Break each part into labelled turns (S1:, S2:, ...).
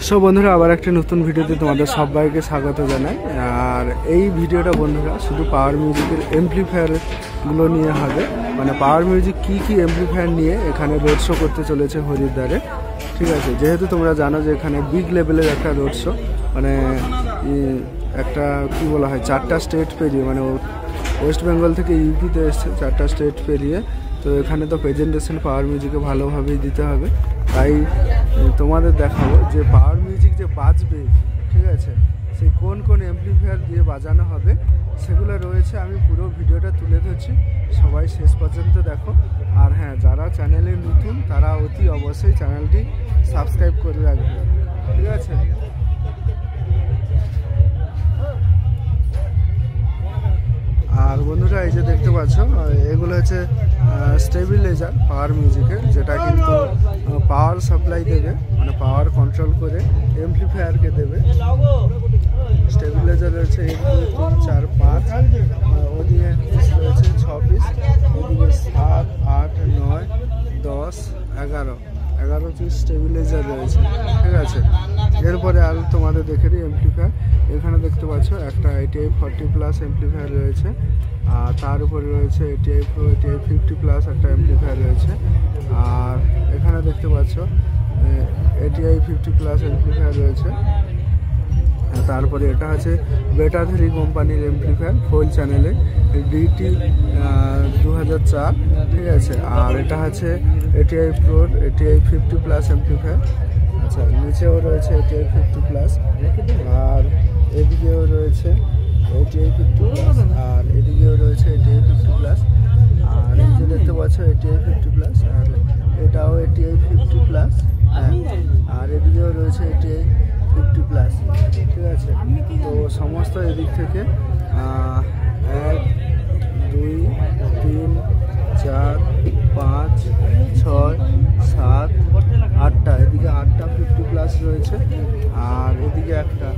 S1: So বন্ধুরা আবার একটা নতুন ভিডিওতে তোমাদের সবাইকে স্বাগত জানাই। আর এই ভিডিওটা বন্ধুরা শুধু পাওয়ার মিউজিকের এমপ্লিফায়ারগুলো নিয়ে হবে, মানে পাওয়ার মিউজিক কি কি এমপ্লিফায়ার নিয়ে এখানে রোড শো করতে চলেছে হরিদ্বারে। ঠিক আছে, যেহেতু তোমরা জানো যে এখানে বিগ লেভেলের একটা রোড শো, মানে একটা কি বলা হয় 4টা স্টেট পেরিয়ে, মানে ওয়েস্ট বেঙ্গল থেকে ইউপিতে এসছে 4টা স্টেট পেরিয়ে। তো এখানে তো প্রেজেন্টেশন পাওয়ার মিউজিকে ভালোভাবেই দিতে হবে, তাই তোমাদের দেখাবো যে পাওয়ার মিউজিক যে বাজবে, ঠিক আছে, সেই কোন কোন অ্যাম্পলিফায়ার দিয়ে বাজানো হবে সেগুলো রয়েছে। আমি পুরো ভিডিওটা তুলে ধরছি, সবাই শেষ পর্যন্ত দেখো। আর হ্যাঁ, যারা চ্যানেলে নতুন তারা অতি অবশ্যই চ্যানেলটি সাবস্ক্রাইব করে রাখবে, ঠিক আছে। আর বন্ধুরা এই যে দেখতে পাচ্ছ, এগুলো হচ্ছে স্টেবিলাইজার পাওয়ার মিউজিকের, যেটা কিন্তু পাওয়ার সাপ্লাই দেবে, মানে পাওয়ার কন্ট্রোল করে এমপ্লিফায়ারকে দেবে। স্টেবিলাইজার রয়েছে 1, 2, 3, 4, 5, ওদিকে রয়েছে 6 পিস, ওদিকে 7, 8, 9, 10, 11 পিস স্টেবিলাইজার রয়েছে, ঠিক আছে। এরপরে আর তোমাদের দেখে দিই এমপ্লিফায়ার। এখানে দেখতে পাচ্ছ একটা ATI 40+ এমপ্লিফায়ার রয়েছে, আর তার উপরে রয়েছে ATI Pro ATI 50+ একটা এমপ্লিফায়ার রয়েছে। আর এখানে দেখতে পাচ্ছ ATI 50+ এমপ্লিফায়ার রয়েছে। তারপরে এটা আছে বেটা 3 কোম্পানির এমপ্লিফায়ার, 4 চ্যানেলে DT 2004, ঠিক আছে। আর এটা আছে ATI Pro ATI 50+ এমপ্লিফায়ার। আচ্ছা, নিচেও রয়েছে ATI 50+, আর এদিকেও রয়েছে ATI 50+, আর এদিকেও রয়েছে ATI 50+, আর এই যে দেখতে পাচ্ছ ATI 50+, আর এটাও ATI 50+, আর এদিকেও রয়েছে ATI 50+, ঠিক আছে। তো সমস্ত এদিক থেকে 1, 2, 3, 4, 5, 6, 7, 8টা, এদিকে 8টা 50+ রয়েছে, আর এদিকে একটা,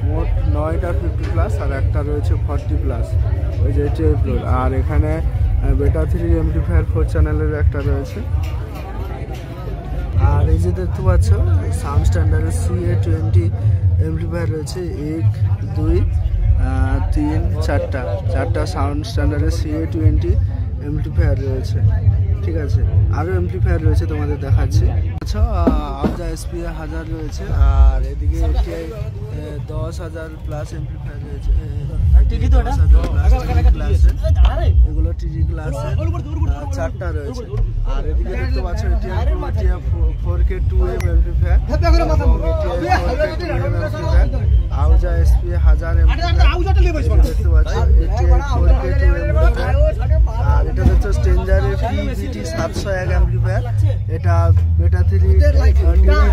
S1: মোট 9টা 50+, আর একটা রয়েছে 40+, ওই যে ATI Pro। আর এখানে বেটা 3 এমপ্লিফায়ার 4 চ্যানেলের একটা রয়েছে। আর এই যে দেখতে পাচ্ছ সাউন্ড স্ট্যান্ডার্ডের CA20 এমপ্লিফায়ার রয়েছে, 1, 2, 3, 4টা সাউন্ড স্ট্যান্ডার্ডের CA20 এমপ্লিফায়ার রয়েছে, ঠিক আছে। আরও এমপ্লিফায়ার রয়েছে, তোমাদের দেখাচ্ছি। আচ্ছা, আবজা SPA 1000 রয়েছে, আর এদিকে ATI 10,000+ এমপ্লিফায়ার রয়েছে, এগুলো TG ক্লাসের 4টা রয়েছে। আর এদিকে দেখতে পাচ্ছ ATI 4K 2M এমপ্লিফায়ার, আবজা SPA 1000 এমপ্লিফায়ার দেখতে পাচ্ছ, ATI 4K 2M এমপ্লিফায়ার। আর এটা হচ্ছে স্ট্রেঞ্জারের PBT 701 এমপ্লিফায়ার, এটা বেটা 3 DT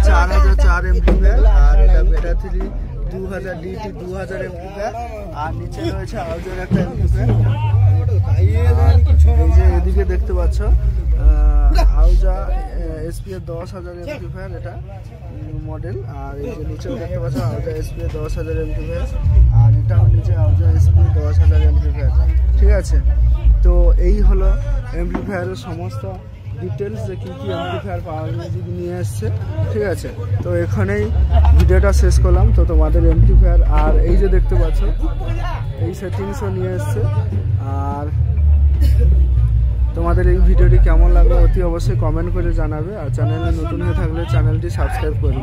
S1: 4004 এমপ্লিফায়ার, আর এটা বেটা 3 2000 DT 2000 এমপ্লিফায়ার। আর নিচে রয়েছে আউজার একটা এমপ্লিফায়ার। এই যে এদিকে দেখতে পাচ্ছ আউজা SPA 10,000 এমপ্লিফায়ার, এটা মডেল। আর এই যে নিচেও দেখতে পাচ্ছ আউজা SPA 10,000 এমপ্লিফায়ার, আর এটাও নিচে আউজা SPA 10,000 এমপ্লিফায়ার, ঠিক আছে। তো এই হলো এমপ্লিফায়ারের সমস্ত ডিটেলস, যে কী কী এমপ্লিফায়ার পাওয়ার মিউজিক নিয়ে এসছে, ঠিক আছে। তো এখানেই ভিডিওটা শেষ করলাম। তো তোমাদের এমপ্লিফায়ার আর এই যে দেখতে পাচ্ছ এই সেটিংসও নিয়ে এসছে। আর তোমাদের এই ভিডিওটি কেমন লাগলো অতি অবশ্যই কমেন্ট করে জানাবে, আর চ্যানেলে নতুন হয়ে থাকলে চ্যানেলটি সাবস্ক্রাইব করবে।